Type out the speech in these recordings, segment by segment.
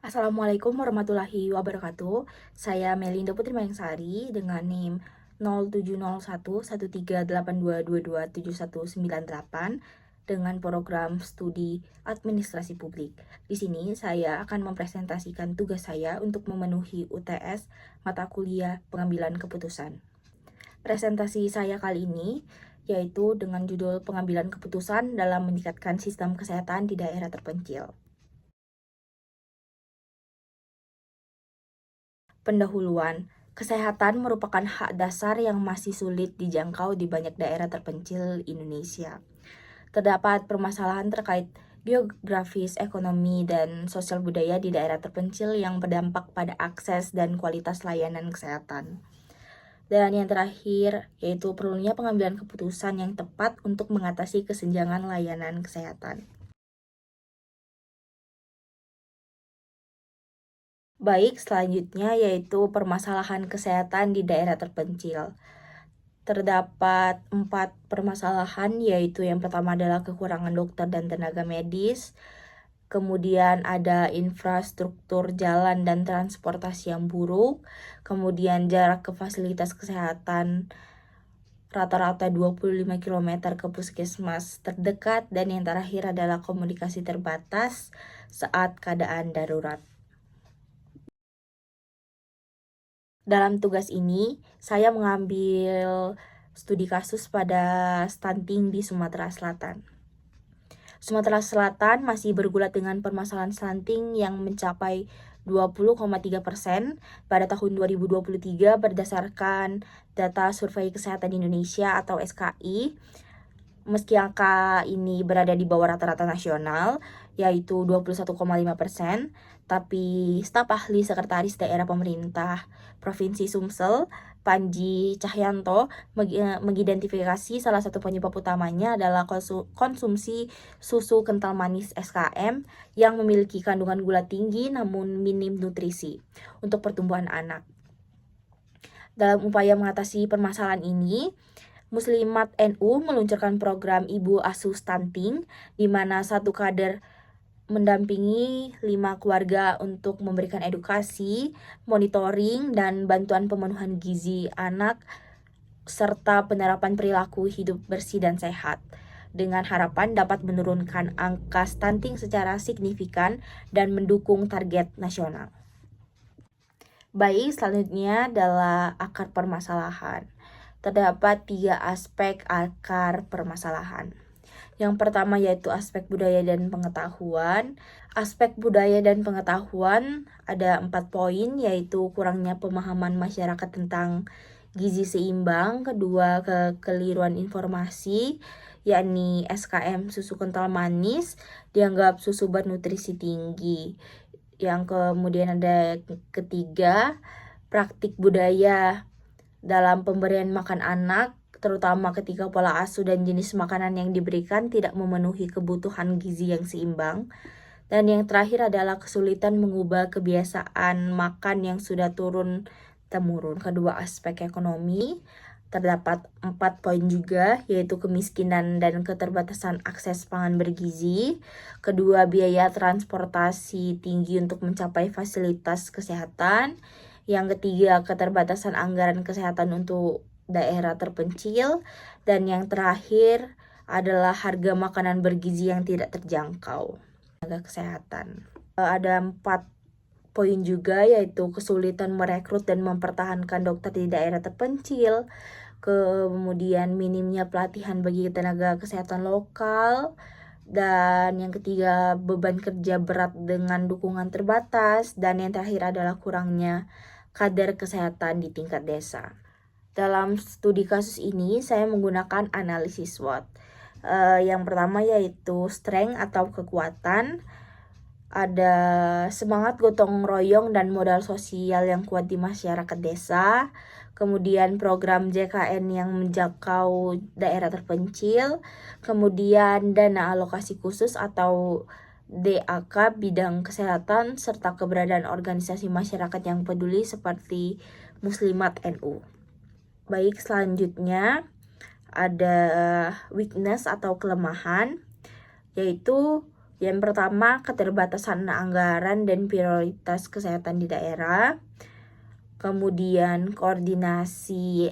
Assalamualaikum warahmatullahi wabarakatuh. Saya Melinda Putri Mayangsari dengan NIM 07011382227198 dengan program studi Administrasi Publik. Di sini saya akan mempresentasikan tugas saya untuk memenuhi UTS mata kuliah pengambilan keputusan. Presentasi saya kali ini yaitu dengan judul Pengambilan Keputusan dalam Meningkatkan Sistem Kesehatan di Daerah Terpencil. Pendahuluan, kesehatan merupakan hak dasar yang masih sulit dijangkau di banyak daerah terpencil Indonesia. Terdapat permasalahan terkait geografis, ekonomi, dan sosial budaya di daerah terpencil yang berdampak pada akses dan kualitas layanan kesehatan. Dan yang terakhir, yaitu perlunya pengambilan keputusan yang tepat untuk mengatasi kesenjangan layanan kesehatan. Baik, selanjutnya yaitu permasalahan kesehatan di daerah terpencil. Terdapat 4 permasalahan, yaitu yang pertama adalah kekurangan dokter dan tenaga medis, kemudian ada infrastruktur jalan dan transportasi yang buruk, kemudian jarak ke fasilitas kesehatan rata-rata 25 km ke puskesmas terdekat, dan yang terakhir adalah komunikasi terbatas saat keadaan darurat. Dalam tugas ini, saya mengambil studi kasus pada stunting di Sumatera Selatan. Sumatera Selatan masih bergulat dengan permasalahan stunting yang mencapai 20,3% pada tahun 2023 berdasarkan data Survei Kesehatan Indonesia atau SKI. Meski angka ini berada di bawah rata-rata nasional, yaitu 21,5%, tapi staf ahli sekretaris daerah pemerintah Provinsi Sumsel, Panji Cahyanto, mengidentifikasi salah satu penyebab utamanya adalah konsumsi susu kental manis SKM yang memiliki kandungan gula tinggi namun minim nutrisi untuk pertumbuhan anak. Dalam upaya mengatasi permasalahan ini, Muslimat NU meluncurkan program Ibu Asuh Stunting, di mana satu kader mendampingi 5 keluarga untuk memberikan edukasi, monitoring, dan bantuan pemenuhan gizi anak, serta penerapan perilaku hidup bersih dan sehat, dengan harapan dapat menurunkan angka stunting secara signifikan dan mendukung target nasional. Baik, selanjutnya adalah akar permasalahan. Terdapat 3 aspek akar permasalahan. Yang pertama yaitu aspek budaya dan pengetahuan. Aspek budaya dan pengetahuan ada 4 poin, yaitu kurangnya pemahaman masyarakat tentang gizi seimbang. Kedua, kekeliruan informasi, yakni SKM susu kental manis dianggap susu bernutrisi tinggi. Yang kemudian ada ketiga, praktik budaya dalam pemberian makan anak, terutama ketika pola asuh dan jenis makanan yang diberikan tidak memenuhi kebutuhan gizi yang seimbang. Dan yang terakhir adalah kesulitan mengubah kebiasaan makan yang sudah turun-temurun. Kedua aspek ekonomi, terdapat 4 poin juga, yaitu kemiskinan dan keterbatasan akses pangan bergizi. Kedua, biaya transportasi tinggi untuk mencapai fasilitas kesehatan. Yang ketiga, keterbatasan anggaran kesehatan untuk daerah terpencil. Dan yang terakhir adalah harga makanan bergizi yang tidak terjangkau. Tenaga kesehatan. Ada 4 poin juga, yaitu kesulitan merekrut dan mempertahankan dokter di daerah terpencil. Kemudian minimnya pelatihan bagi tenaga kesehatan lokal. Dan yang ketiga, beban kerja berat dengan dukungan terbatas. Dan yang terakhir adalah kurangnya kader kesehatan di tingkat desa. Dalam studi kasus ini, saya menggunakan analisis SWOT. Yang pertama yaitu strength atau kekuatan. Ada semangat gotong royong dan modal sosial yang kuat di masyarakat desa. Kemudian program JKN yang menjangkau daerah terpencil. Kemudian dana alokasi khusus atau DAK bidang kesehatan, serta keberadaan organisasi masyarakat yang peduli seperti Muslimat NU. Baik, selanjutnya ada weakness atau kelemahan, yaitu Yang pertama, keterbatasan anggaran dan prioritas kesehatan di daerah. Kemudian koordinasi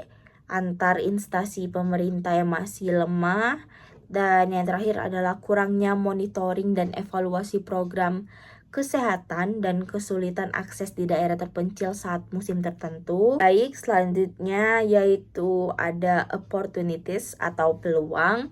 antar instansi pemerintah yang masih lemah. Dan yang terakhir adalah kurangnya monitoring dan evaluasi program kesehatan dan kesulitan akses di daerah terpencil saat musim tertentu. Baik, selanjutnya yaitu ada opportunities atau peluang.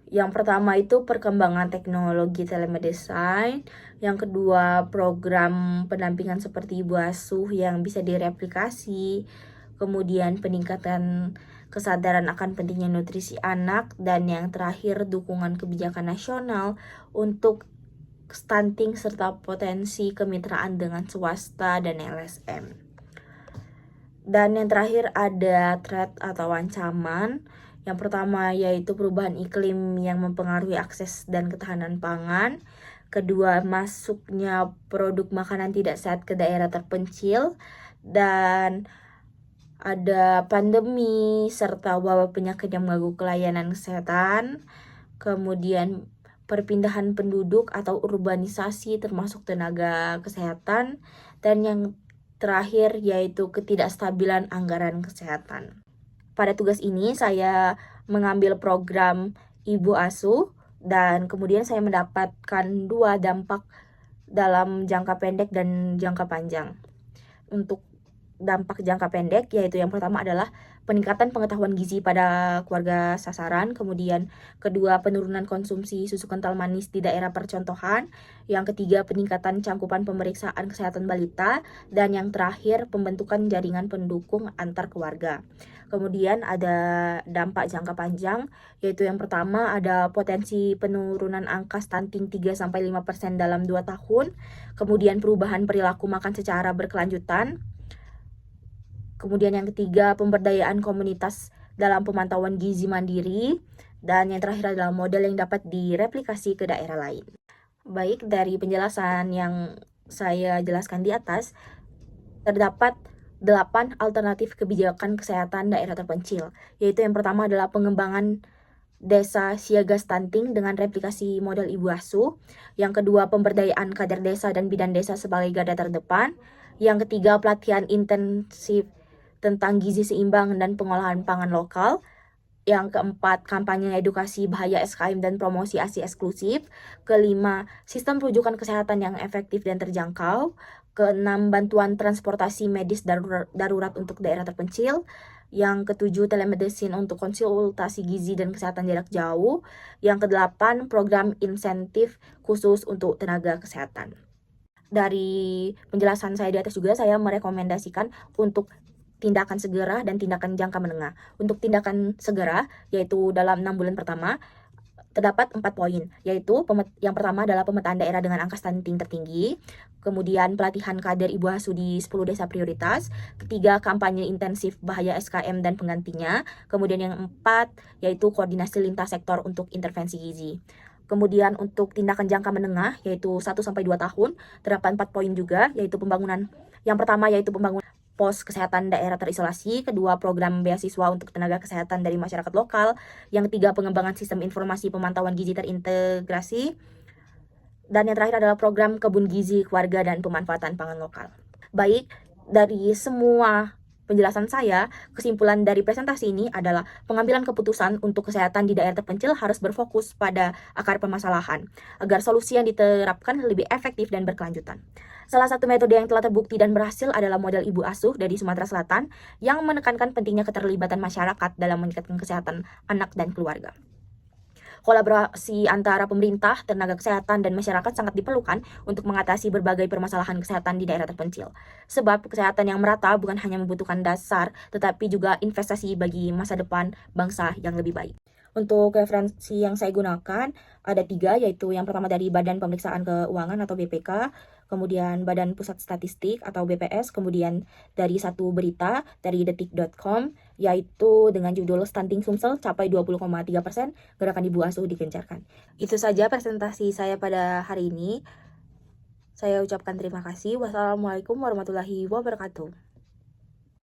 Yang pertama itu perkembangan teknologi telemedicine. Yang kedua, program pendampingan seperti ibu asuh yang bisa direplikasi. Kemudian peningkatan kesadaran akan pentingnya nutrisi anak. Dan yang terakhir, dukungan kebijakan nasional untuk stunting serta potensi kemitraan dengan swasta dan LSM. Dan yang terakhir ada threat atau ancaman. Yang pertama yaitu perubahan iklim yang mempengaruhi akses dan ketahanan pangan. Kedua, masuknya produk makanan tidak sehat ke daerah terpencil. Dan ada pandemi serta wabah penyakit yang mengganggu pelayanan kesehatan. Kemudian perpindahan penduduk atau urbanisasi termasuk tenaga kesehatan. Dan yang terakhir yaitu ketidakstabilan anggaran kesehatan. Pada tugas ini saya mengambil program ibu asuh dan kemudian saya mendapatkan 2 dampak dalam jangka pendek dan jangka panjang. Untuk dampak jangka pendek yaitu yang pertama adalah peningkatan pengetahuan gizi pada keluarga sasaran, kemudian kedua penurunan konsumsi susu kental manis di daerah percontohan, yang ketiga peningkatan cakupan pemeriksaan kesehatan balita, dan yang terakhir pembentukan jaringan pendukung antar keluarga. Kemudian ada dampak jangka panjang yaitu yang pertama ada potensi penurunan angka stunting 3-5% dalam 2 tahun, kemudian perubahan perilaku makan secara berkelanjutan. Kemudian yang ketiga, pemberdayaan komunitas dalam pemantauan gizi mandiri. Dan yang terakhir adalah model yang dapat direplikasi ke daerah lain. Baik, dari penjelasan yang saya jelaskan di atas, terdapat 8 alternatif kebijakan kesehatan daerah terpencil. Yaitu yang pertama adalah pengembangan desa siaga stunting dengan replikasi model ibu asuh. Yang kedua, pemberdayaan kader desa dan bidan desa sebagai garda terdepan. Yang ketiga, pelatihan intensif tentang gizi seimbang dan pengolahan pangan lokal. Yang keempat, kampanye edukasi bahaya SKM dan promosi ASI eksklusif. Kelima, sistem rujukan kesehatan yang efektif dan terjangkau. Keenam, bantuan transportasi medis darurat untuk daerah terpencil. Yang ketujuh, telemedicine untuk konsultasi gizi dan kesehatan jarak jauh. Yang kedelapan, program insentif khusus untuk tenaga kesehatan. Dari penjelasan saya di atas juga saya merekomendasikan untuk tindakan segera dan tindakan jangka menengah. Untuk tindakan segera, yaitu dalam 6 bulan pertama, terdapat 4 poin, yaitu yang pertama adalah pemetaan daerah dengan angka stunting tertinggi, kemudian pelatihan kader ibu asuh di 10 desa prioritas, ketiga kampanye intensif bahaya SKM dan penggantinya, kemudian yang 4 yaitu koordinasi lintas sektor untuk intervensi gizi. Kemudian untuk tindakan jangka menengah yaitu 1-2 tahun, terdapat 4 poin juga, yaitu pembangunan. Yang pertama yaitu pembangunan pos kesehatan daerah terisolasi, kedua program beasiswa untuk tenaga kesehatan dari masyarakat lokal, yang ketiga pengembangan sistem informasi pemantauan gizi terintegrasi, dan yang terakhir adalah program kebun gizi keluarga dan pemanfaatan pangan lokal. Baik, dari semua penjelasan saya, kesimpulan dari presentasi ini adalah pengambilan keputusan untuk kesehatan di daerah terpencil harus berfokus pada akar permasalahan, agar solusi yang diterapkan lebih efektif dan berkelanjutan. Salah satu metode yang telah terbukti dan berhasil adalah model ibu asuh dari Sumatera Selatan yang menekankan pentingnya keterlibatan masyarakat dalam meningkatkan kesehatan anak dan keluarga. Kolaborasi antara pemerintah, tenaga kesehatan, dan masyarakat sangat diperlukan untuk mengatasi berbagai permasalahan kesehatan di daerah terpencil. Sebab kesehatan yang merata bukan hanya membutuhkan dasar, tetapi juga investasi bagi masa depan bangsa yang lebih baik. Untuk referensi yang saya gunakan ada 3, yaitu yang pertama dari Badan Pemeriksaan Keuangan atau BPK, kemudian Badan Pusat Statistik atau BPS, kemudian dari satu berita dari detik.com, yaitu dengan judul Stunting Sumsel capai 20,3%, gerakan ibu asuh digencarkan. Itu saja presentasi saya pada hari ini. Saya ucapkan terima kasih. Wassalamualaikum warahmatullahi wabarakatuh.